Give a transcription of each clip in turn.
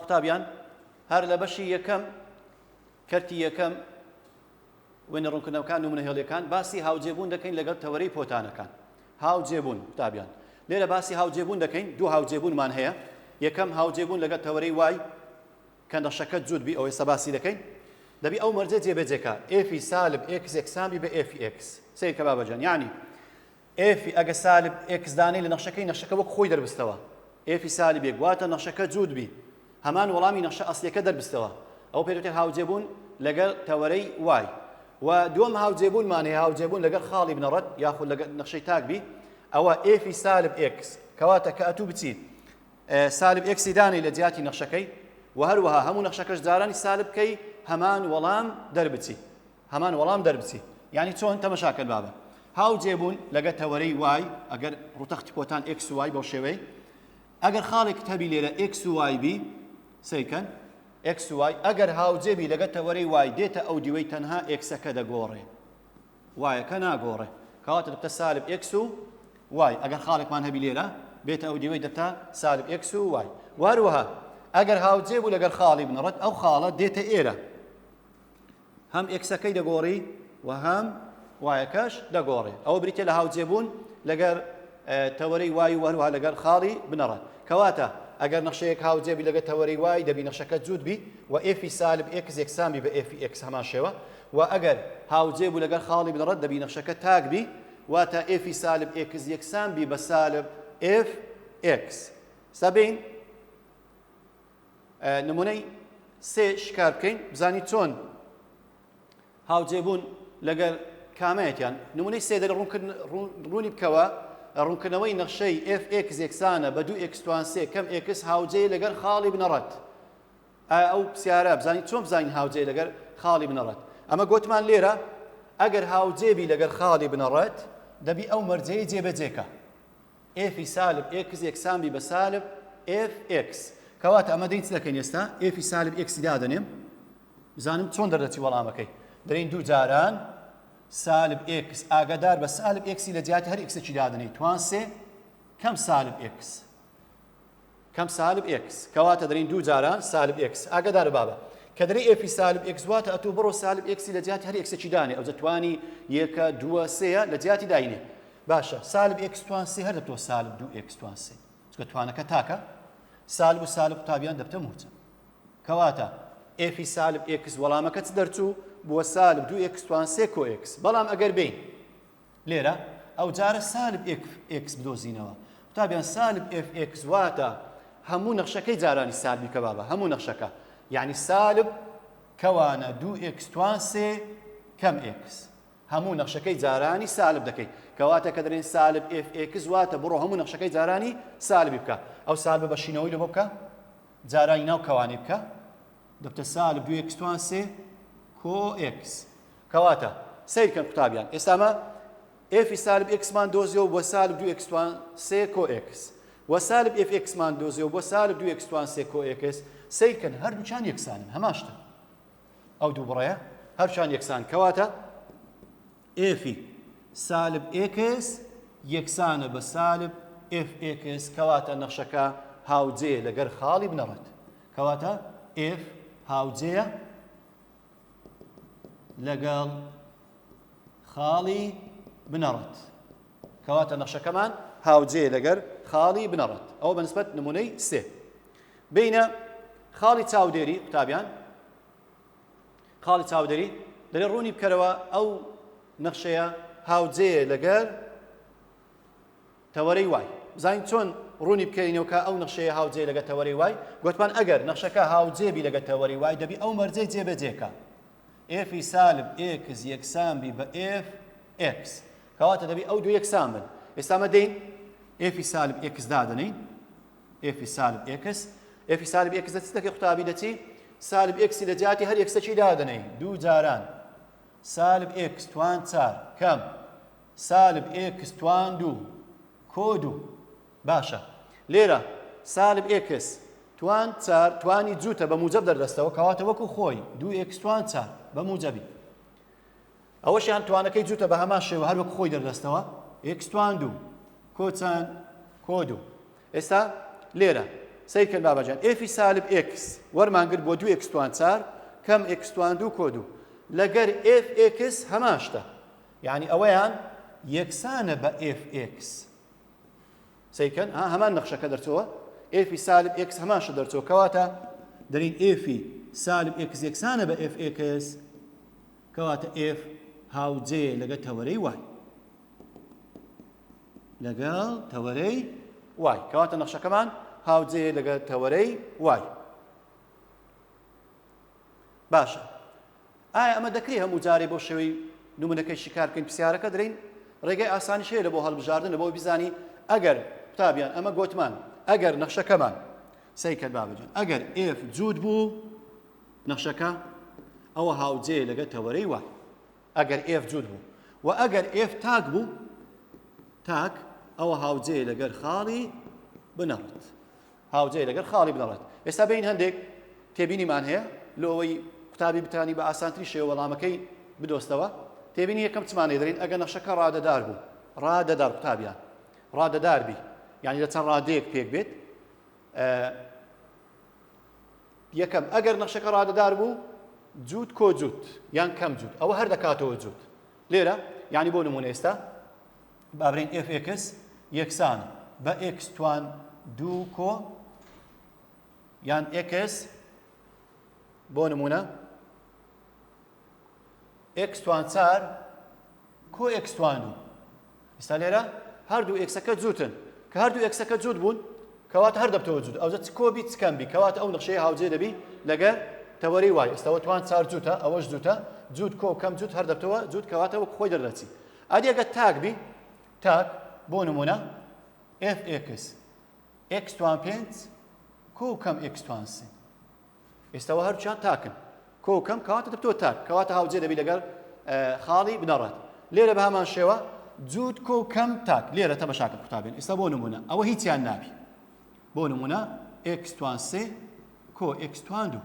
قوتابیان هەر لە بەشی یەکەم کەرتی یەکەم وێنە ڕوونکردنەوەکان و منهێڵیەکان باسی هاوجێبوون دەکەین لەگەڵ تەوەرەی پۆتانەکان. هاوجێبوون قوتابیان لێرە باسی هاوجێبوون دەکەین. دوو هاوجێبوونمان هەیە. یەکەم هاوجێبوون لەگەڵ تەوەرەی وای کە نەخشەکە جوود بی ئەو ئێستا باسی دەکەین. دەبی ئەو مەرجە جێبەجێکە ئێفی سالب ئێکس یەکسان بی بە ئێفی ئێکس. سیر کە بابەجان یعنی ئێفی ئەگە سالب ئێکس دانەی لە نەخشەکەی نەخشەکە وەک خۆی دەربستەوە ئێفی سالب یەک واتە نەخشەکە جوود بی هەمان وەڵامی نەخشە ئەسڵیەکە دەربستەوە. ئەو پێوتێت هاوجێبوون لەگەڵ تەوەرەی وای. و دووەم هاوجێبوونمان هەیە هاوجێبوون لەگەڵ خاڵی بنەڕەت یاخود لەگەڵ نەخشەی تاک بی ئەوە ئێفی سالب ئێکس کەواتە کە ئەتوو بچیت سالب ئێکسی دانەی لە جیاتی نەخشەکەی و هەروەها هەموو نەخشەکەش جارانی سالب بکەی هەمان وەڵام دەربچی هەمان وەڵام دەربچی. یعنی چۆن تەمەشاکەن بابە هاوجێبوون لەگەڵ تەوەرەی وای ئەگەر ڕوتەختی پۆتان ئێکس و وای بەو شێوەی ئەگەر خاڵێک هەبی لێرە ئێکس و وای بی سەیکەن ئێکس و وای ئەگەر هاوجێبی لەگەڵ تەوەرەی وای دێتە ئەو دیوەی تەنها ئێکسەکە دەگۆڕێ وایەکە ناگۆڕێ کەواتە دەبتە سالب ئێکس و وای. ئەگەر خاڵێکمان هەبی لێرە بێتە ئەو دیوەی دەبتە سالب ئێکس و وای. وهروەها ئەگەر هاوجێبوو لەگەڵ خاڵی بنەڕەت ئەو خاڵە دێتە ئێرە هەم ئێکسەکەی دەگۆڕی و هەم وایەکەش دەگۆڕێ. ئەوە بریتە لە هاوجێبوون لەگەر تەوەرەی وای و هەروەها لەگەڵ خاڵی بنەڕەت. کەواتە ئەگەر نەخشەیەک هاوجێبی لەگەڵ تەوەرەی وای دەبی نەخشەکە جوود بی و ئێفی سالب ئێکس یەکسان بی بە ئێفی ئێکس هەمان شێوە. و ئەگەر هاوجێبوو لەگەڵ خاڵی بنەڕەت دەبی نەخشەکە تاک بی واتە ئێفی سالب ئێکس یەکسان بی بە سالب ئێف ئێکس. سەبین نمونەی سێ شکار بکەین بزانی چۆن هاوجێبوون لەگەر کامەیەکیان. نمونەی سێ دەرە ڕوونی بکەوە ڕوونکردنەوەی نەخشەی ئێف ئێکس یەکسانە بە دوو ئێکس توان سێ کەم ئێکس هاوجێ لەگەر خاڵی بنەڕەت. ئەو پرسیارە بزانین چۆن بزانین هاوجێ لەگەر خاڵی بنەڕەت. ئەمە گوتمان لێرە ئەگەر هاوجێبی لەگەر خاڵی بنەڕەت دەبی ئەو مەرجەی جێبەجێکە ئێفی سالب ئێکس یەکسان بی بە سالب ئێف ئێکس. کەواتە ئەمە دەین چ دەکەین ئێستا ئێفی سالب ئێکسی دادەنێم بزانم چۆن دەردەچی وەڵامەکەی. دەرین دوو جاران سالب ئێکس ئاگادار بە سالب ئێکسی لە جیاتی هەر ئێکسێکی دادنەی توان سێ کەم سالب ئێکس کەم سالب ئێکس. کەواتە دەرین دوو جاران سالب ئێکس ئاگادار بابە کە دەری ئێفی سالب ئێکس واتە ئەتوو بڕۆ سالب ئێکسی لە جیاتی هەر ئێکسێکی دانێ ئەو توانی یەکە دووە سێە لە جیاتی داینێ. باشە سالب ئێکس توان سێ هەر دەبتەوە سالب دوو ئێکس توان سێ چونکە توانەکە تاکە سالب و سالب قوتابیان دەبتە موچە. کەواتە ئێفی سالب ئێکس وەڵامەکە چ دەرچوو بووە سالب دوو ئێکس توان سێ کۆ ئێکس. بەڵام ئەگەر بین لێرە ئەو جارە سالب ئێکس بدۆزینەوە قوتابیان سالب ئێف ئێکس واتە هەموو نەخشەکەی جارانی سالبی کە بابە هەموو نەخشەکە یعنی سالب کەوانە دوو ئێکس توان سێ کەم ئێکس هەموو نەخشەکەی جارانی سالب دەکەی. کەواتە کە دەرێن سالب ئێف ئێکس واتە بڕۆ هەموو نەخشەکەی جارانی سالبی بکە. ئەو سالبە بەشینەوەی لە بۆ بکە جارانی ناو کەوانی بکە دەبتە سالب دوو ئێکس توان سێ کۆ ئێکس. کەواتە سیرکەن قوتابیان ئێستا ئەمە ئێفی سالب ئێکسمان دۆزیەوە بۆ سالب دوو ئێکس توان سێ کۆ ئێکس و سالب ئێف ئێکسمان دۆزیەوە بۆ سالب دوو ئێکس توان سێ کۆ ئێکس. سیرکەن هەردووچان یەکسانن هەماشتە ئەو دوو بڕەیە هەرچان یەکسان. کەواتە ئێفی سالب ئێکس یەکسانە بە سالب ئێف ئێکس. کەواتە نەخشەکە هاوجێ لەگەر خاڵی بنەڕەت. کەواتە ئێف هاوجێە لەگەڵ خاڵی بنەڕەت. کەواتە نەخشەکەمان هاوجێ لەگەر خاڵی بنەڕەت. ئەوە بەنسبەت نمونەی سێ. بینە خاڵی چاودێری قوتابیان خاڵی چاودێری دەرێ ڕوونی بکەرەوە ئەو نەخشەیە هاوجێ لەگەر تەوەرەی وای. بزانین چۆن ڕوونی بکەینەوە کە ئەو نەخشەیە هاوجێ لەگەر تەوەرەی وای. گوتمان ئەگەر نەخشەکە هاوجێبی لەگەر تەوەرەی وای دەبی ئەو مەرجەی جێبەجێکە ئێفی سالب ئێکس یەکسان بی بە ئێف ئێکس. کەواتە دەبی ئەو دوو یەکسان بن. ئێستا ئمە دەین ئێفی سالب ئێکس دادەنین ئێفی سالب ئێکس ئێفی سالب ئێکس دەچی دەکەی قوتابی دەچی سالب ئێکسی لە جیاتی هەر یەکسەکی دادەنەی دوو جاران سالب ئێکس توان چار کەم سالب ئێکس توان دوو کۆ دوو. باشە لێرە سالب ئێکس توان چار توانی جووتە بە موجب دەردەستەوە کەواتە وەکو خۆی دوو ئێکس توان چار بە موجبی. ئەوەشیان توانەکەی جووتە بە هەمان شێوە هەر وەکو خۆی دەردەستەوە ئێکس توان دوو کۆ چەند کۆ دوو. ئێستا لێرە سیرکەن بابەجان ئێفی سالب x وەرمانگرت بۆ 2x توان 4 کەم x توان 2 کۆ 2 لەگەر fx هەمان شتە یعنی ئەوەیان یەکسانە بە fx سیرکەن هەمان نەخشەکە دەرچەوە ئێفی سالب x هەمان شت دەرچەوە کەواتە دەرین ئێفی سالب x یەکسانە بە fx کەواتە f هاوجێ لەگەڵ تەوەرەی y لەگەڵ تەوەرەی y کەواتە نەخشەکەمان هاوجێ لەگەڵ تەوەرەی y باشە ئایا ئەمە دەکرێت هەموو جارێ بۆ شێوەی نمونەکەی شکار بکەین پرسیارەکە درێن ڕێگەی ئاسانی شەیە لە بۆ هەڵبژاردن بۆ بیزانی ئەگەر قوتابیان ئەمە گوتمان ئەگەر نەخشەکەمان سەیکەن بابەجان ئەگەر f جوود بوو نەخشەکە ئەوە هاوجێ لەگەڵ تەوەرەی y ئەگەر f جوود بوو و ئەگەر f تاک بوو تاک ئەوە هاوجێ لەگەر خاڵی بنەڕێت هاوجێ لەگەر خاڵی بنەڕێت ئێستا بین هەندێک تێبینیمان هەیە لەوەی قوتابی بتانی بە ئاسانتری شێوە وەڵامەکەی بدۆستەوە تێبینی یەکەم چمانێ دەرین ئەگەر نەخشەکە ڕادەدار بوو ڕادەدار قوتابیان ڕادەدار بی یعنی لە چەند ڕادەیەک پێک بێت یەکەم ئەگەر نەخشەکە ڕادەدار بوو جوود کۆ جوود یان کەم جوود ئەوە هەر دەکاتەوە جوود لێرە یعنی بۆ نمونە ئێستا بابرین fx یەکسانە بە x توان 2 کۆ یان x بۆ نمونە x توان 4 کۆ x توان 2 ئێستا لێرە هەردوو ئێکسەکە جووتن کە هەردوو ئێکسەکە جوود بوون کەواتە هەر دەبتەوە جوود ئەوجە کۆ بی چ کەم بی کەواتە ئەو نەخشەیە هاوجێ دەبی لەگەر تەوەرەی وای ئێستاوە توان 4 جووتە ئەوەش جووتە جوود کۆ کەم جوود هەر دەبتەوە جوود کەواتە وەک خۆی دەردەچی ئەدی ئەگەر تاک بی تاک بۆ نمونە fx x توان 5 کۆ کەم x توان 3 ئێستاوە هەرچیان تاکن کۆ کەم کەواتە دەبتەوە تاک کەواتە هاوجێ دەبی لەگەر خاڵی بنەڕێت لێرە بە هەمان شێوە جوود کۆ کەم تاک لێرە تەمەشاکە قوتابین ئێستا بۆ نمونە ئەوە هیچیان نابی بۆ نمونە x توان 3 کۆ x توان 2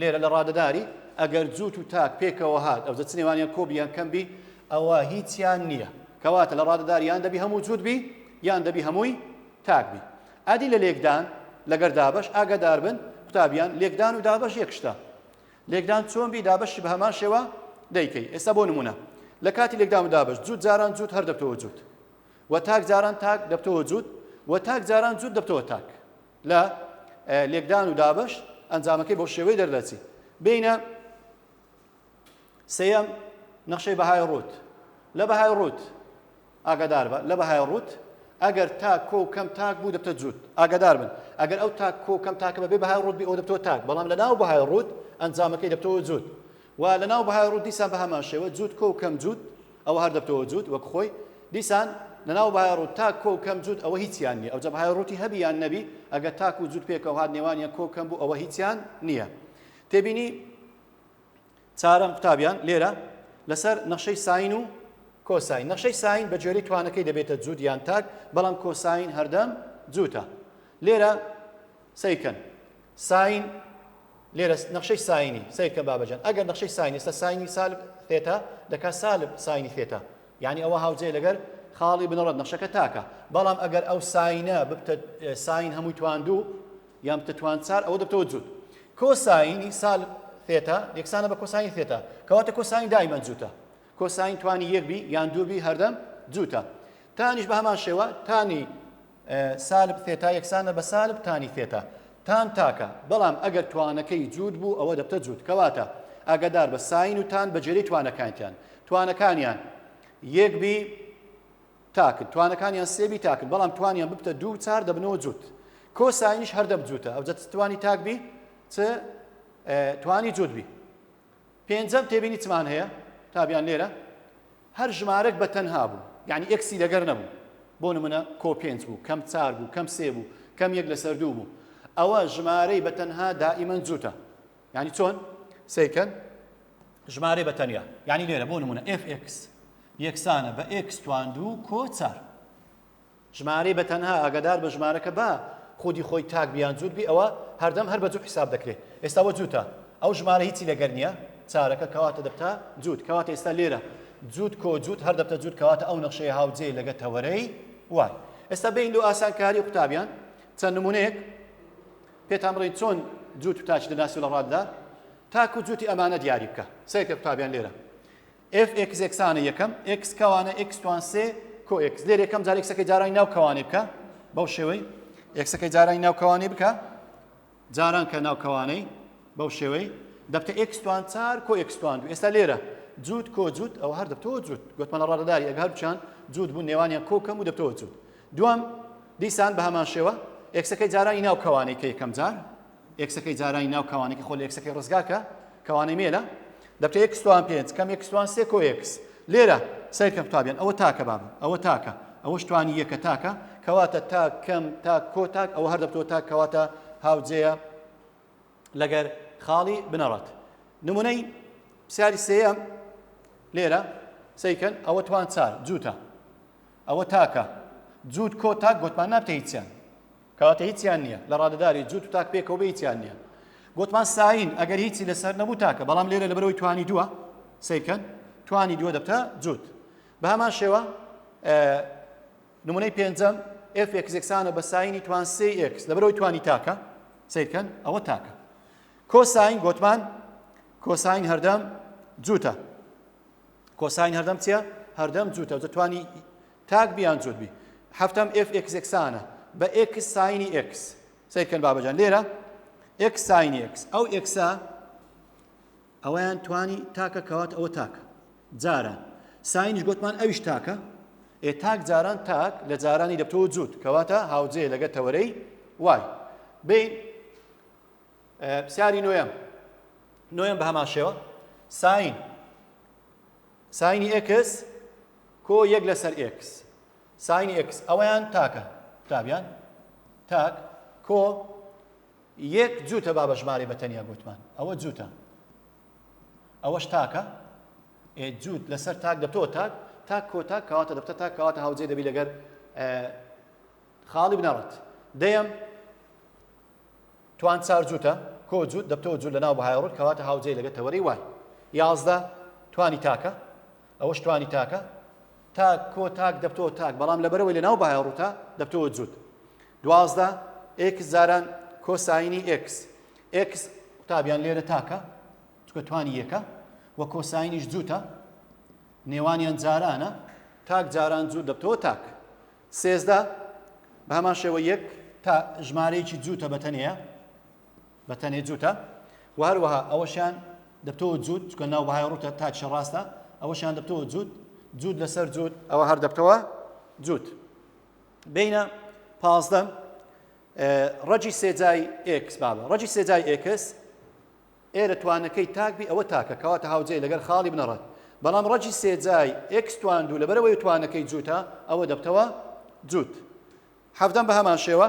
لێرە لە ڕادەداری ئەگەر جوود و تاک پێکەوە هات ئەو دەچ نێوانیان کۆ بیان کەم بی ئەوە هیچیان نییە کەواتە لە ڕادەداری یان دەبی هەموو جوود بی یان دەبی هەمووی تاک بی ئەدی لە لێکدان لەگەر دابەش ئاگادار بن قوتابیان لێکدان و دابەش یەک شتە لێکدان چۆن بی دابەشی بە هەمان شێوە دەیکەی ئێستا بۆ نمونە لە کاتی لێکدان و دابەش جوود جاران جوود هەر دەبتەوە جوود و تاک جاران تاک دەبتەوە جوود و تاک جاران جوود دەبتەوە تاک لە لێکدان و دابەش ئەنجامەکەی بۆ شێوەی دەردەچی بینە سەیەم نەخشەی بەهای ڕوت لە بەهای ڕوت ئاگادار بە لە بەهای ڕوت ئەگەر تاک کۆ کەم تاک بوو دەبتە جوود ئاگادار بن ئەگەر ئەو تاک کۆ کەم تاکە بەبێ بەهای ڕوت بی ئەو دەبتەوە تاک بەڵام لە ناو بەهای ڕوت ئەنجامەکەی دەبتەوە جوود و لە ناو بەهای ڕوت دیسان بە هەمان شێوە جوود کۆ کەم جوود ئەوە هەر دەبتەوە جوود وەک خۆی دیسان لە ناو بەهای ڕوت تاک کۆ کەم جوود ئەوە هیچیان نییە ئەوجە بەهای ڕوتی هەبی یان نەبی ئەگەر تاک و جوود پێکەوە هات نێوانیان کۆ کەم بوو ئەوە هیچیان نییە تێبینی چارەم قوتابیان لێرە لەسەر نەخشەی ساین و کۆساین نەخشەی ساین بە جۆرەی توانەکەی دەبێتە جوود یان تاک بەڵام کۆساین هەردەم جووتە لێرە سەیکەن ساین لێرە نەخشەی ساینی سەیکە بابەجان ئەگەر نەخشەی ساین ئێستا ساینی سالب ثێتا دەکات سالب ساینی ثێتا یعنی ئەوە هاوجێ لەگەر خاڵی بنەڕەت نەخشەکە تاکە بەڵام ئەگەر ئەو ساینە ببتە ساین هەمووی توان 2 یان بتە توان 4 ئەوە دەبتەوە جوود کۆساینی سالب ثێتا یەکسانە بە کۆساینی ثێتا کەواتە کۆساین دایمەن جووتە کۆساین توانی یەک بی یان دوو بی هەردەم جووتە تانیش بە هەمان شێوە تانی سالب ثێتا یەکسانە بە سالب تانی ثێتا تان تاکە بەڵام ئەگەر توانەکەی جوود بوو ئەوە دەبتە جوود کەواتە ئاگادار بە ساین و تان بە جێرەی توانەکانیان توانەکانیان یەک بی تاکن توانەکانیان سێ بی تاکن بەڵام توانیان ببتە 2 و 4 دەبنەوە جوود کۆساینیش هەردەم جووتە ئەوجە توانی تاک بی چ توانی جوود بی پێنجەم تێبینی چمان هەیە تابیان لێرە هەر ژمارەك بە تەنها بوو یعنی ئێکسی لەگەر نەبوو بۆ نمونە کۆ 5 بوو کەم 4 بوو کەم 3 بوو کەم 1 لەسەر 2 بوو ئەوە ژمارەی بە تەنها دائیمەن جووتە یعنی چۆن سەیکەن ژمارەی بە تەنیا یعنی لێرە بۆ نمونە fx یەکسانە بە x توان 2 کۆ 4 ژمارەی بە تەنها ئاگادار بە ژمارەکە بە خودی خۆی تاک بیان جوود بی ئەوە هەردەم هەر بە جوود حساب دەکرێت ئێستا بۆ جووتە ئەو ژمارە هیچی لەگەر نییە چارەکە کەواتە دەبتە جوود کەواتە ئێستا لێرە جوود کۆ جوود هەر دەبتە جوود کەواتە ئەو نەخشەیە هاوجێ لەگە تەوەرەی وای ئێستا بین لەو ئاسانکاری قوتابیان چەند نمونەیەک پێتان بڵێن چۆن جووت و تاچ دەناسی لە ڕاددا تاک و جووتی ئەمانە دیاری بکە سەیکە قوتابیان لێرە fx یەکسانە یەکەم x کەوانە x توان سێ کۆ x لێرە یەکەم جار xەکەی جارانی ناو کەوانێ بکە بەو شێوەی xەکەی جارانی ناو کەوانێ بکە جاران کە ناو کەوانەی بەو شێوەی دەبتە x توان 4 کۆ x توان 2 ئێستا لێرە جووت کۆ جووت ئەو هەر دەبتەوە جووت گوتمانە ڕادەداری ئەگە هەر بچیان جووت بوون نێوانیان کۆکەم و دەبتەوە جووت دوام دیسان بە هەمان شێوە xەکەی جارانی ناو کەوانەی کە یەکەم جار xەکەی جارانی ناو کەوانێکی خۆ لە xەکەی ڕزگاکە کەوانەی مێلە دەبتە x توان 5 کەم x توان 3 کۆ x لێرە سەیرکەم قوتابیان ئەوە تاکە بابە ئەوە تاکە ئەوەش توانی یەکە تاکە کەواتە تاک کەم تاک کۆ تاک ئەوە هەر دەبتەوە تاک کەواتە هاوجێیە لەگەر خاڵی بنەڕەت نمونەی پرسیاری سێیەم لێرە سەیکەن ئەوە توان 4 جووتە ئەوە تاکە جووت کۆ تاک گوتمان نابتە هیچیان کەواتە هیچیان نییە لە ڕادەداری جووت و تاک پێکەوە بە هیچیان نییە گوتمان ساین ئەگەر هیچی لەسەر نەبوو تاکە بەڵام لێرە لەبەرەوەی توانی دووە سەیکەن توانی دووە دەبتە جووت بە هەمان شێوە نمونەی پێنجەم fx یەکسانە بە ساینی توان 3x لەبەرەوەی توانی تاکە سەیرکەن ئەوە تاکە کۆساین گوتمان کۆساین هەردەم جووتە کۆساین هەردەم چییە هەردەم جووتە دەتوانی تاک بیان جووت بی هەفتەم fx یەکسانە بە x ساینی x سەیرکەن بابەجان لێرە x ساینی x ئەو xا ئەوەیان توانی تاکە کەوات ئەوە تاکە جاران ساینیش گوتمان ئەویش تاکە تاک جاران تاک لە جارانی دەبتەوە جووت کەواتە هاوجێ لەگە تەوەرەی وای بین پرسیاری نوێم بە هەمان شێوە ساینی x کۆ یەک لەسەر x ساینی x ئەوەیان تاکە قوتابیان تاک کۆ یەک جووتە با بە ژمارە بەتەنیا گوتمان ئەوە جووتە ئەوەش تاکە جووت لەسەر تاک دەبتەوە تاک کۆ تاک کەواتە دەبتە تاک کەواتە هاوجێ دەبی لەگەر خاڵی بنەڕەت دەیەم توان 4 جووتە کۆ جووت دەبتەوە جووت لە ناو بەهایڕوت کەواتە هاوجێ لەگە تەوەری وای یازدە توانی تاکە ئەوەش توانی تاکە تاک کۆ تاک دەبتەوە تاک بەڵام لەبەرەوەی لە ناو بەهایڕوتە دەبتەوە جووت دوازدە x جاران کۆساینی x قوتابیان لێرە تاکە چکە توانی یەکە وە کۆساینیش جووتە نێوانیان جارانە تاک جاران جووت دەبتەوە تاک سێزدە بە هەمان شێوە یەک تا ژمارەیەکی جووتە بەتەنێ جووتە و هەروەها ئەوەشیان دەبتەوە جووت چکە ناو بەهایڕوتە تاکشە ڕاستە ئەوەشیان دەبتەوە جووت لەسەر جووت ئەوە هەر دەبتەوە جووت بینە پازدەم ڕەجی سێجای x بابە ڕەجی سێجای x ئێرە توانەکەی تاکبی ئەوە تاکە کەواتە هاوجێ لەگەر خاڵی بنەڕەت بەڵام ڕەجی سێجای x توان دوو لەبەرەوەی توانەکەی جووتە ئەوە دەبتەوە جووت حەفدەم بە هەمان شێوە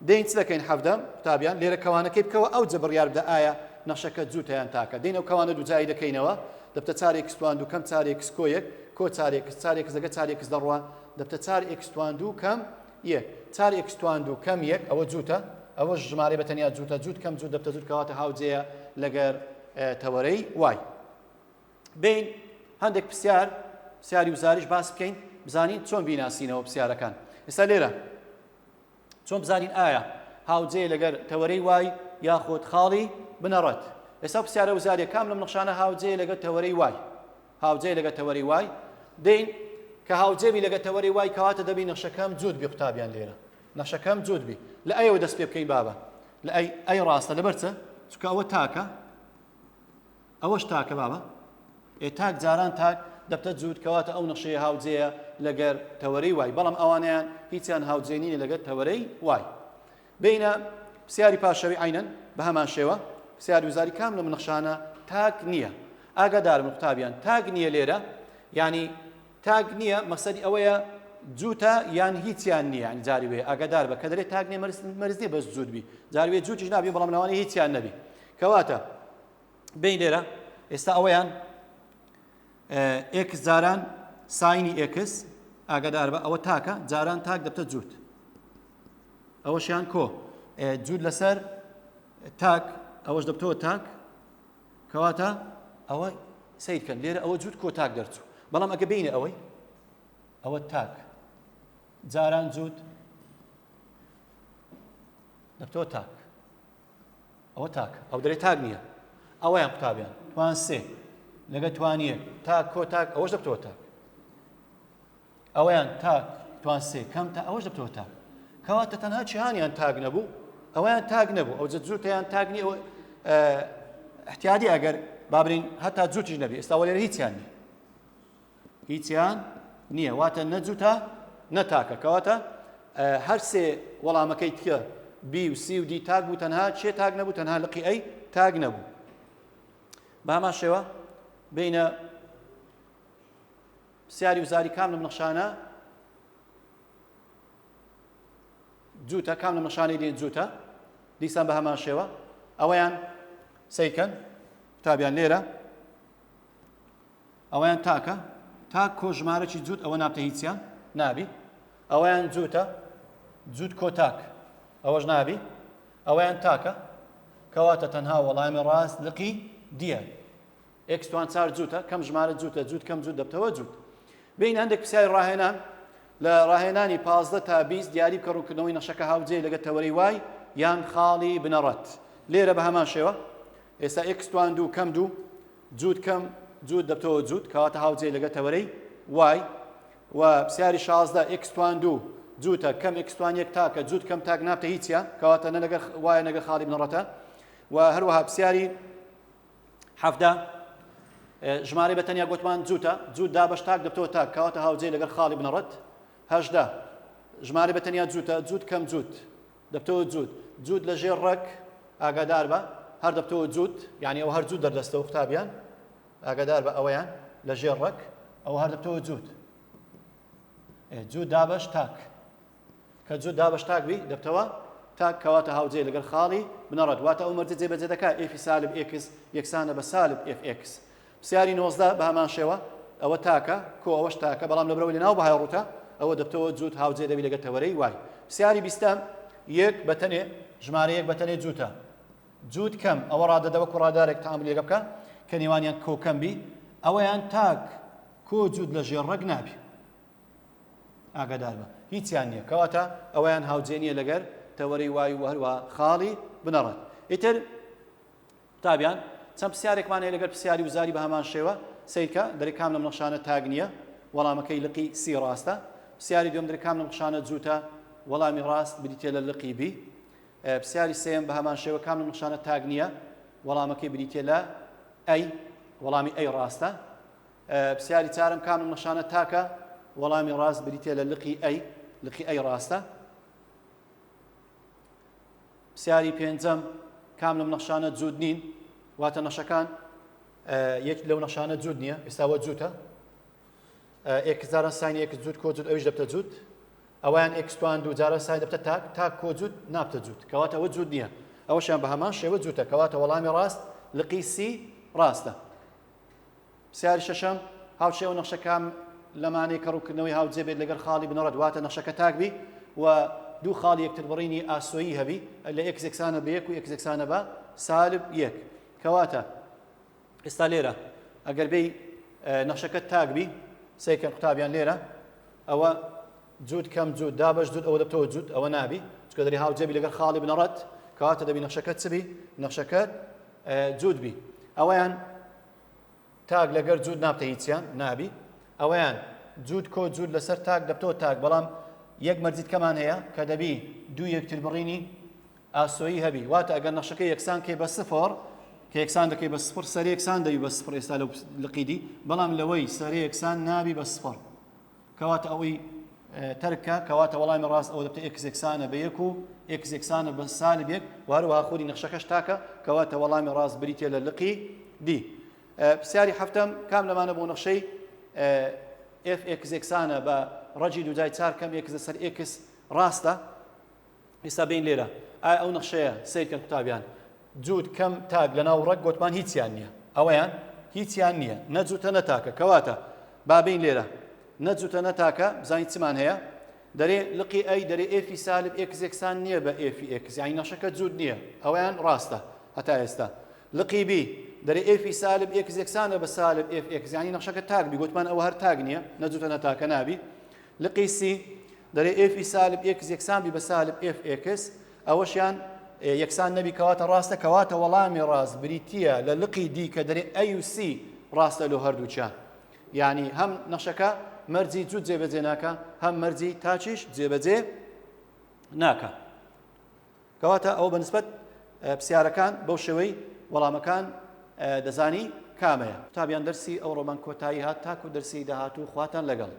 دەین چ دەکەین حەفدەم قوتابیان لێرە کەوانەکەی بکەوە ئەو جەبڕیار بدە ئایا نەخشەکە جووتەیان تاکە دەین ئەو کەوانە دوو جایی دەکەینەوە دەبتە 4x توان دوو کەم 4x کۆ یەک کۆ 4x دەگە 4x دەڕوا دەبتە 4x توان دوو کەم یەک 4x توان دوو کەم یەک ئەوە جووتە ئەوە ژمارە بەتەنیا جووتە جووت کەم جووت دەبتە جووت کەواتە هاوجێیە لەگەر تەوەرەی وای بین هەندێک پرسیاری وزاریش باس بکەین بزانین چۆن بیناسینەوە پرسیارەکان ئێستا لێرە چۆن بزانین ئایا هاوجێ لەگەر تەوەرەی وای یاخۆت خاڵی بنەڕەت ئێستا پرسیارە وزاریە کام لەم نەخشانە هاوجێ لەگەر تەوەرەی وای هاوجێ لەگەر تەوەرەی وای دەین کە هاوجێبی لەگە تەوەری وای کەواتە دەبی نەخشەکەم جووت بی قوتابیان لێرە نەخشەکەم جووت بی لە ئەیەوە دەست پێ بکەین بابە لە ئەی ڕاستە لەبەر چە چکە ئەوە تاکە ئەوەش تاکە بابە تاک جاران تاک دەبتە جووت کەواتە ئەو نەخشەیە هاوجێیە لەگەر تەوەرەی وای بەڵام ئەوانیان هیچیان هاوجێ نینە لەگەر تەوەرەی وای بینە پرسیاری پاشەوی عینەن بە هەمان شێوە پرسیاری وزاری کام لەم نەخشانە تاک نییە ئاگادارم قوتابیان تاک نییە لێرە یعنی تاگ نییە مەقسەدی ئەوەیە جووتە یان هیچیان نییە ینی جاری وێ ئاگادار بە کە دەرێت تاگ نییە مەرز نییە بەس جووت بی جاری وێ جووتیش نابی بەڵام لەوانەیە هیچیان نەبی کەواتە بین لێرە ئێستا ئەوەیان x جاران ساینی x ئاگادار بە ئەوە تاکە جاران تاک دەبتە جووت ئەوەشیان کۆ جووت لەسەر تاک ئەوەش دەبتەوە تاک کەواتە ئەوە سیدکەن لێرە ئەوە جووت کۆ تاک دەرچوو بەڵام ئەگە بینە ئەوە تاک جاران جووت دەبتەوە تاک ئەوە تاک ئەو دەرێت تاک نییە ئەوەیان قوتابیان توان سێ لەگە توانیە تاک کۆ تاک ئەوەش دەبتەوە تاک ئەوەیان تاک توان سێ کەم تا ئەوەش دەبتەوە تاک کەواتە تەنها جیهانیان تاک نەبوو ئەوەیان تاک نەبوو ئەو جووتیان تاک نیە ئەوە احتیادی ئەگەر بابرین هەتا جووتیش نەبی ئێستا وەلێرە هیچیان نییە هیچیان نییە واتە نەجووتە نەتاکە کەواتە هەر سێ وەڵامەکەی تکە بی و سی و دی تاک بوو تەنها چێ تاک نەبوو تەنها لقی ئەی تاک نەبوو بە هەمان شێوە بینە سیاری وزاری کام لەم نەخشانە جووتە کام لەم نەخشانەی دێن جووتە دیسان بە هەمان شێوە ئەوەیان سەیکەن قوتابیان لێرە ئەوەیان تاکە تاک کۆ ژمارەی جووت ئەوە نابتە هیچیان نابی ئەوەیان جووتە جووت کۆ تاک ئەوەش نابی ئەوەیان تاکە کەواتە تەنها وەڵامی ڕاست لقی دیە ئێکس توان چار جووتە کەم ژمارە جووتە جووت کەم جووت دەبتەوە جووت بین هەندێک پرسیاری ڕاهێنان لە ڕاهێنانی 15 تا 20 دیاری بکە ڕوونکردنەوەی نەخشەکە هاوجێ لەگە تەوەرەی وای یان خاڵی بنەڕەت لێرە بە هەمان شێوە ئێستا ئێکس توان دوو کەم دوو جووت کەم جووت دەبتەوە جووت کەواتە هاوجێ لەگە تەوەرەی وای و پرسیاری 16 ئێکس توان دوو جووتە کەم ئێکس توان یەک تاکە جووت کەم تاک نابتە هیچیان کەواتە نە لەگە وایە نەگە خاڵی بنەڕەتە و هەروەها پرسیاری 17 ژمارەی بەتەنیا گوتمان جووتە جووت دابەش تاک دەبتەوە تاک کەواتە هاوجێ لەگەڵ خاڵی بنەڕەت 18 ژمارەی بەتەنیا جووتە جووت کەم جووت دەبتەوە جووت جووت لە ژێر ڕێک ئاگادار بە هەر دەبتەوە جووت یعنی ئەو هەر جووت دەردەستەوە قوتابیان ئاگادار بە ئەوەیان لە ژێر ڕێک ئەو هەر دەبتەوە جووت جووت دابەش تاک کە جووت دابەش تاک بی دەبتەوە تاک کەواتە هاوجێ لەگەڵ خاڵی بنەڕەت واتە ئەو مەرجە جێبەجێ دەکات ئێفی سالب ئێکس یەکسانە بە سالب ئێف ئێکس پرسیاری 19 بە هەمان شێوە ئەوە تاکە کۆ ئەوەش تاکە بەڵام لەبرەوەی لەناو بەهای ڕووتە ئەوە دەبتەوە جووت هاوجێ دەبی لەگە تەوەرەی وای پرسیاری 20 یەک بەتەنێ ژمارە یەک بەتەنێ جووتە جووت کەم ئەوە ڕادەدەوە کوڕادارێک تەعامل لێگە بکە کە نێوانیان کۆ کەم بی ئەوەیان تاک کۆ جووت لە ژێر ڕێک نابی ئاگادار بە هیچیان نییە کەواتە ئەوەیان هاوجێ نییە لەگەر تەوەرەی وای و هەروە خاڵی بنەڕەت ئیتر قوتابیان چەند پرسیارێکمان هەیە لەگەر پرسیاری وزاری بە هەمان شێوە سیرکە دەرێ کام لەم نەخشانە تاگ نییە وەڵامەکەی لقی سی ڕاستە پرسیاری دوم دەرێ کام لەم نەخشانە جووتە وەڵامی ڕاست بریتێ لە لقی بی پرسیاری سێم بە هەمان شێوە کام لەم نەخشانە تاگ نییە وەڵامەکەی بریتێ لە ئەی وەڵامی ئەی ڕاستە پرسیاری چارم کام لەم نەخشانە تاکە وەڵامی ڕاست بریتێ لە لقی ئەی ڕاستە پرسیاری پێنجەم کام لەم نەخشانە جووت نین واتە نەخشەکان یەک لەو نەخشانە جووت نییە ئێستاوە جووتە ئێکزارە ساین ئێکس جووت کۆ جووت ئەویش دەبتە جووت ئەویان ئێکستوان دوو جارە ساین دەبتە تاک کۆ جووت نابتە جووت کەواتە ئەوە جووت نییە ئەوەشیان بە هەمان شێوە جووتە کەواتە وەڵامی ڕاست لقی سی ڕاستە پرسیاری شەشەم هاوشێوە نەخشەکان لەمانەی کە ڕووکردنەوەی هاوجێ بێت لەگەڵ خاڵی بنەڕەت واتە نەخشەکە تاک بی و دوو خاڵی یەکتر بڕینی ئاسۆیی هەبی لە ئێکس یەکسانە بە یەک و ئێکس یەکسانە بە سالب یەک کەواتە ئێستا لێرە ئەگەر بێ نەخشەکە تاک بی سەیکەن قوتابیان لێرە ئەوە جووت کەم جووت دابەش جووت ئەوە دەبتەوە جووت ئەوە نابی چکە دەری هاوجێ بی لەگەڵ خاڵی بنەڕەت کەواتە دەبی نەخشەکەت چبی نەخشەکەت جووت بی ئەوەیان تاک لەگەر جووت نابتە هیچیان نابی ئەوەیان جووت کۆ جووت لەسەر تاک دەبتەوە تاک بەڵام یەک مەرجیت کەمان هەیە کە دەبی دوو یەکتر بڕینی ئاسۆیی هەبی واتە ئەگەر نەخشەکە یەکسان کێ بە سفر کە یەکسان دەکەی بە سفر سەر یەکسان دەبی بە سفر ئێستا لەو لقیدی بەڵام لەوەی سەر یەکسان نابی بە سفر کەواتە ئەوەی تەرکە کەواتە وەڵامی ڕاست ئەوە دەبتە ئێکس یەکسانە بە یەک و ئێکس یەکسانە بە سالب یەک و هەروەها خۆری نەخشەکەش تاکە کەواتە وەڵامی ڕاست بریتێ لە لقی دی پرسیاری هەفتەم کام لەمانە بۆ نەخشەی ئێف ئێکس یەکسانە بە ڕەجی دووجای چار کەم ئێکس لەسەر ئێکس ڕاستە ئێستا بین لێرە ئایا ئەو نەخشەیە سیرکەن قوتابیان جووت کەم تاک لەناو ڕێک گوتمان هیچیان نییە ئەوەیان هیچیان نییە نەجووتە نەتاکە کەواتە بابین لێرە نەجووتە نەتاکە بزانین چمان هەیە دەرێ لقی ئەی دەرێ ئێفی سالب ئێکس یەکسان نییە بە ئێفی ئێکس یعنی نەخشەکە جووت نییە ئەوەیان ڕاستە هەتا ئێستا لقی بی دەرێ ئێفی سالب ئێکس یەکسانە بە سالب ئێف ئێکس یعنی نەخشەکە تاک بی گوتمان ئەوە هەر تاک نییە نەجووتە نەتاکە نابی لقی سی دەرێ ئێفی سالب ئێکس یەکسان بی بە سالب ئێف ئێکس ئەوەشیان یەکسان نەبی کەواتە ڕاستە کەواتە وەڵامی ڕاست بریتیە لە لقی دی کە دەرێ ئەی و سی ڕاستە لە هەردووچیان یعنی هەم نەخشەکە مەرجی جوود جێبەجێ ناکە هەم مەرجی تاچیش جێبەجێ ناکە کەواتە ئەو بەنسبەت پرسیارەکان بەو شێوەی وەڵامەکان دەزانی کامەیە تابیان دەرسی ئەو ڕۆمان کۆتایی هات تاکو دەرسی داهاتوو خواتان لەگەڵ